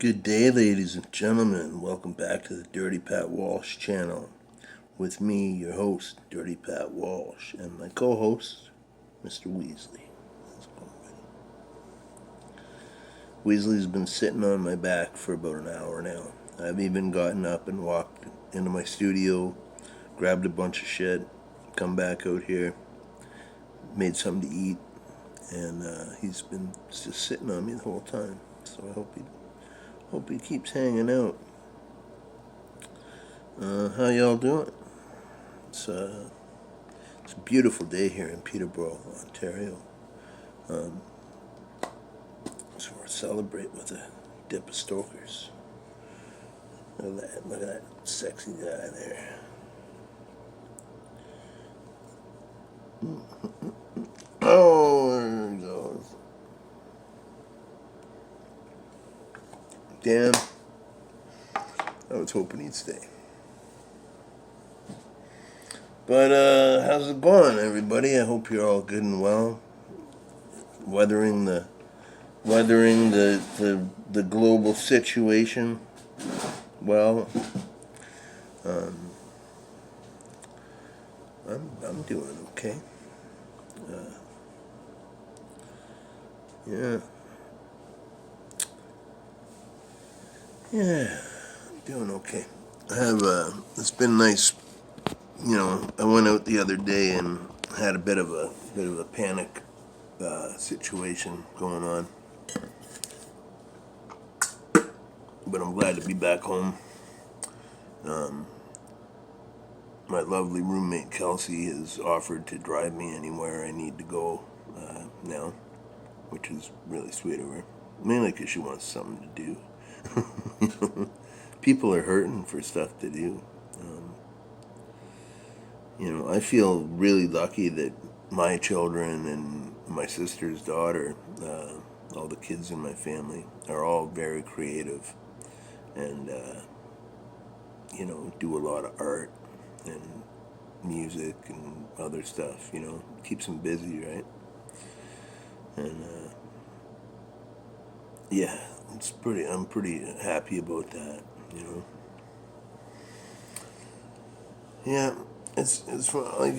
Good day, ladies and gentlemen. Welcome back to the Dirty Pat Walsh channel. With me, your host, Dirty Pat Walsh, and my co-host, Mr. Weasley. Weasley's been sitting on my back for about an hour now. I've even gotten up and walked into my studio, grabbed a bunch of shit, come back out here, made something to eat, and he's been just sitting on me the whole time. So I hope he keeps hanging out. How y'all doing? It's a beautiful day here in Peterborough, Ontario. So we're celebrating with a dip of Stokers. Look at that sexy guy there. Oh, there he goes. Damn. I was hoping he'd stay. But how's it going, everybody? I hope you're all good and well. Weathering the global situation well. I'm doing okay. Yeah, I'm doing okay. I have it's been nice. You know, I went out the other day and had a bit of a panic situation going on. But I'm glad to be back home. My lovely roommate Kelsey has offered to drive me anywhere I need to go now, which is really sweet of her. Mainly because she wants something to do. People are hurting for stuff to do. I feel really lucky that my children and my sister's daughter, all the kids in my family, are all very creative and, do a lot of art and music and other stuff, keeps them busy, right? And, yeah, I'm pretty happy about that, Yeah, it's like,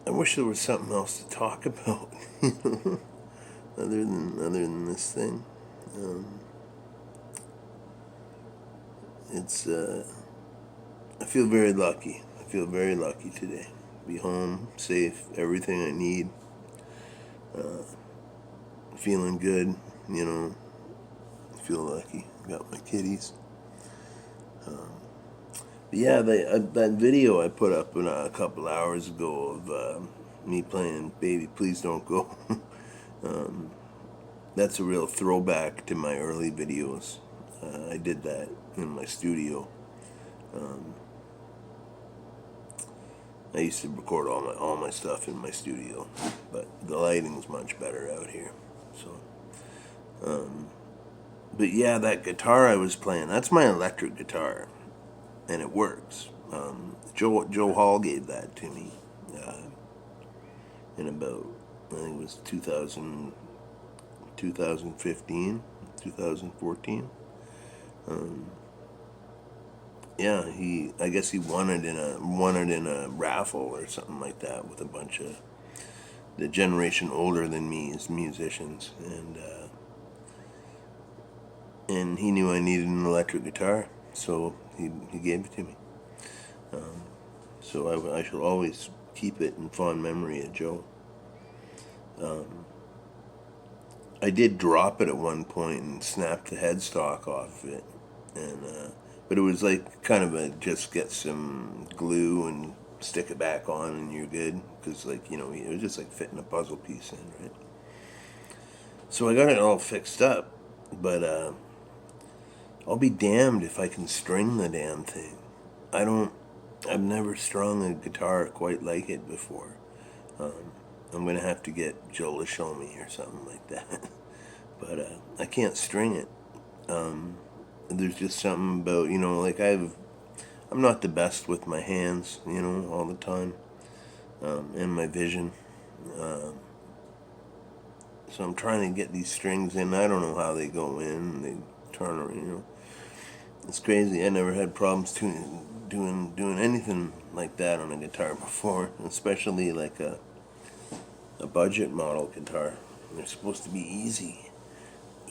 I wish there was something else to talk about, other than this thing. I feel very lucky. I feel very lucky today. Be home, safe, everything I need. Feeling good, feel lucky. Got my kitties. But yeah, that video I put up a couple hours ago of me playing "Baby Please Don't Go." That's a real throwback to my early videos. I did that in my studio. I used to record all my stuff in my studio, but the lighting's much better out here. So, but yeah, that guitar I was playing, that's my electric guitar, and it works. Joe Hall gave that to me in about, I think it was 2015, 2014. Yeah, I guess he won it in a raffle or something like that with a bunch of the generation older than me as musicians, and he knew I needed an electric guitar, so he gave it to me. So I shall always keep it in fond memory of Joe. I did drop it at one point and snapped the headstock off of it, but it was like kind of just get some glue and stick it back on and you're good, because it was just like fitting a puzzle piece in, right? So I got it all fixed up, but I'll be damned if I can string the damn thing. I've never strung a guitar quite like it before. I'm going to have to get Joe to show me or something like that. But I can't string it. There's just something about, like I'm not the best with my hands, all the time, and my vision. So I'm trying to get these strings in. I don't know how they go in. They turn around, It's crazy. I never had problems doing anything like that on a guitar before, especially like a budget model guitar. They're supposed to be easy,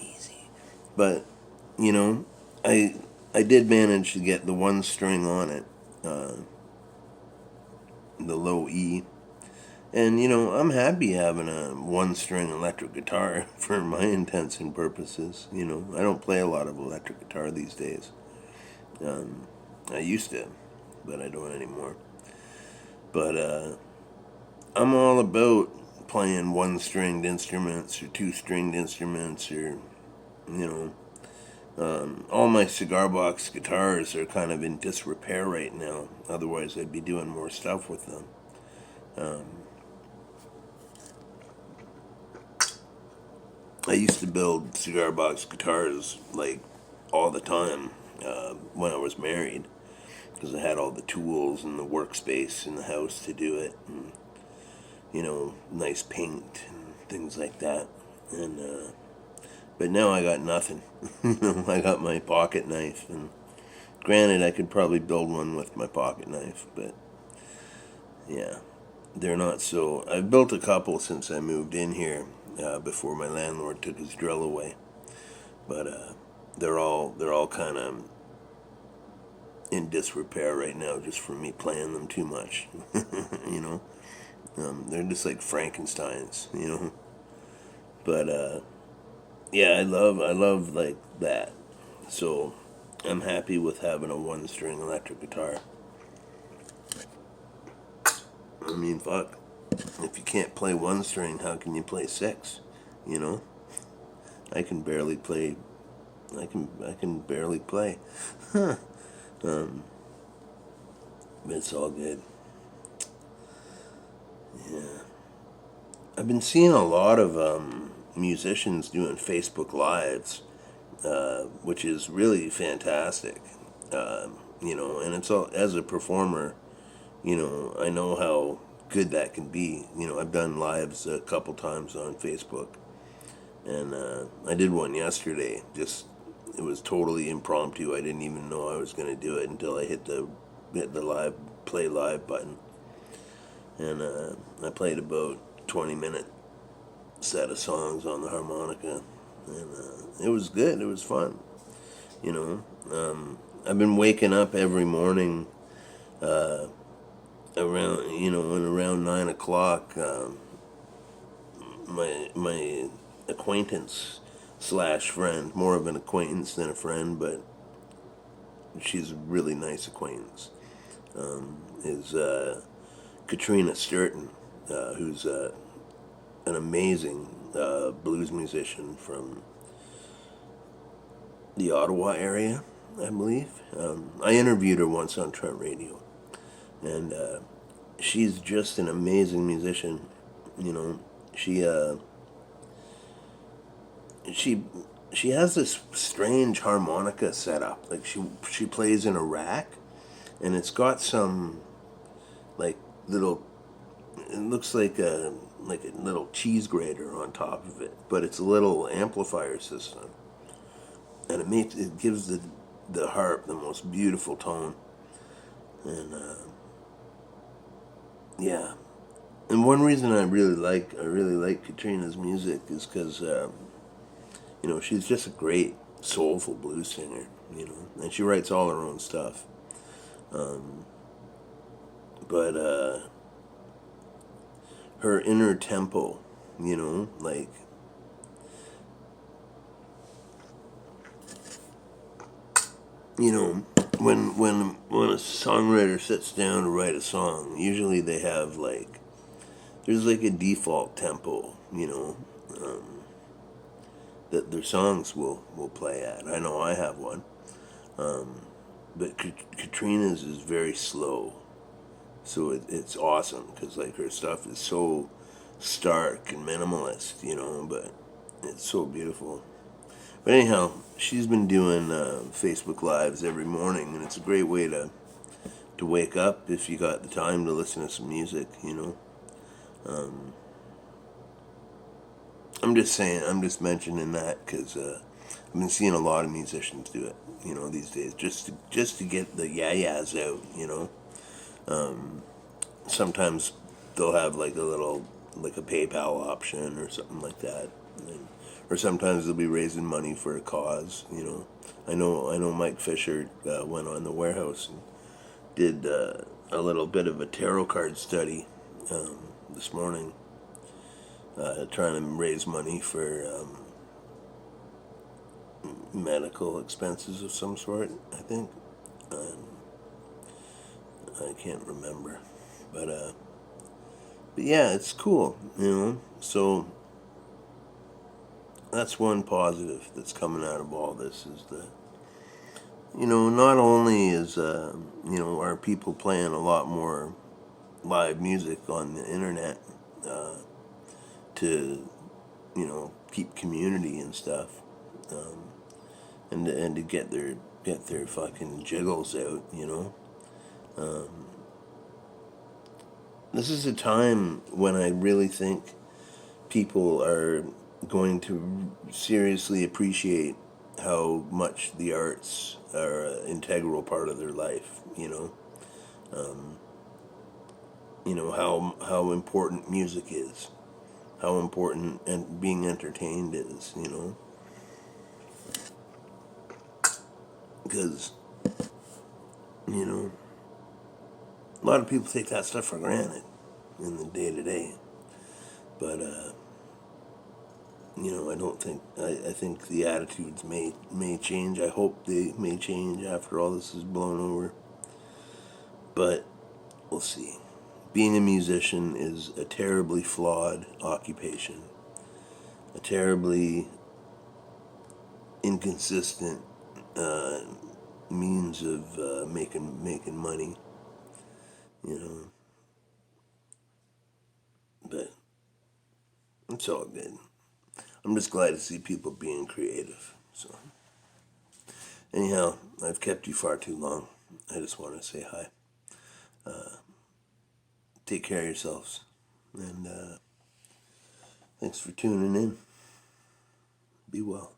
easy. But you know, I I did manage to get the one string on it, uh, the low E, and I'm happy having a one string electric guitar for my intents and purposes. I don't play a lot of electric guitar these days. Um, I used to, but I don't anymore. But I'm all about playing one stringed instruments or two stringed instruments or, you know, all my cigar box guitars are kind of in disrepair right now. Otherwise, I'd be doing more stuff with them. Um, I used to build cigar box guitars like all the time when I was married because I had all the tools and the workspace in the house to do it. And, nice paint and things like that. And but now I got nothing. I got my pocket knife, and granted, I could probably build one with my pocket knife, but yeah, they're not so. I've built a couple since I moved in here before my landlord took his drill away, but they're all kind of in disrepair right now, just from me playing them too much. you know, they're just like Frankenstein's. But yeah, I love like that. So I'm happy with having a one string electric guitar. I mean, fuck. If you can't play one string, how can you play six? You know, I can barely play. I can barely play. Huh. Um, but it's all good. Yeah, I've been seeing a lot of musicians doing Facebook lives, which is really fantastic. And it's all as a performer. I know how good that can be. I've done lives a couple times on Facebook, and I did one yesterday. Just it was totally impromptu. I didn't even know I was going to do it until I hit the live play live button, and I played about 20-minute set of songs on the harmonica, and it was good. It was fun. You know, I've been waking up every morning. Uh, around 9 o'clock, my acquaintance slash friend, more of an acquaintance than a friend, but she's a really nice acquaintance, is Katrina Sturton, who's an amazing blues musician from the Ottawa area, I believe. I interviewed her once on Trent Radio, and she's just an amazing musician. You know, she she she has this strange harmonica setup. Like she plays in a rack, and it's got some like little. It looks like a little cheese grater on top of it, but it's a little amplifier system, and it gives the harp the most beautiful tone, and yeah. And one reason I really like Katrina's music is because she's just a great soulful blues singer, and she writes all her own stuff. Um, but her inner tempo, like you know when a songwriter sits down to write a song, usually they have like there's like a default tempo, that their songs will play at. I know I have one, but Katrina's is very slow, so it's awesome because like her stuff is so stark and minimalist, but it's so beautiful. But anyhow, she's been doing Facebook Lives every morning, and it's a great way to wake up if you got the time to listen to some music. Um, I'm just saying, I'm just mentioning that because I've been seeing a lot of musicians do it, these days, just to get the yayas out, Sometimes they'll have like like a PayPal option or something like that, and, or sometimes they'll be raising money for a cause. I know Mike Fisher went on the Warehouse and did a little bit of a tarot card study this morning, trying to raise money for medical expenses of some sort, I think. I can't remember. But yeah, it's cool. So that's one positive that's coming out of all this is not only are people playing a lot more live music on the internet to, keep community and stuff, and to get their fucking jiggles out. This is a time when I really think people are going to seriously appreciate how much the arts are an integral part of their life. How important music is, how important and being entertained is. Because you know a lot of people take that stuff for granted in the day to day, but I don't think I think the attitudes may change. I hope they may change after all this is blown over, but we'll see. Being a musician is a terribly flawed occupation, a terribly inconsistent uh, means of making money, you know. But it's all good. I'm just glad to see people being creative. So anyhow, I've kept you far too long. I just want to say hi. Take care of yourselves, and thanks for tuning in. Be well.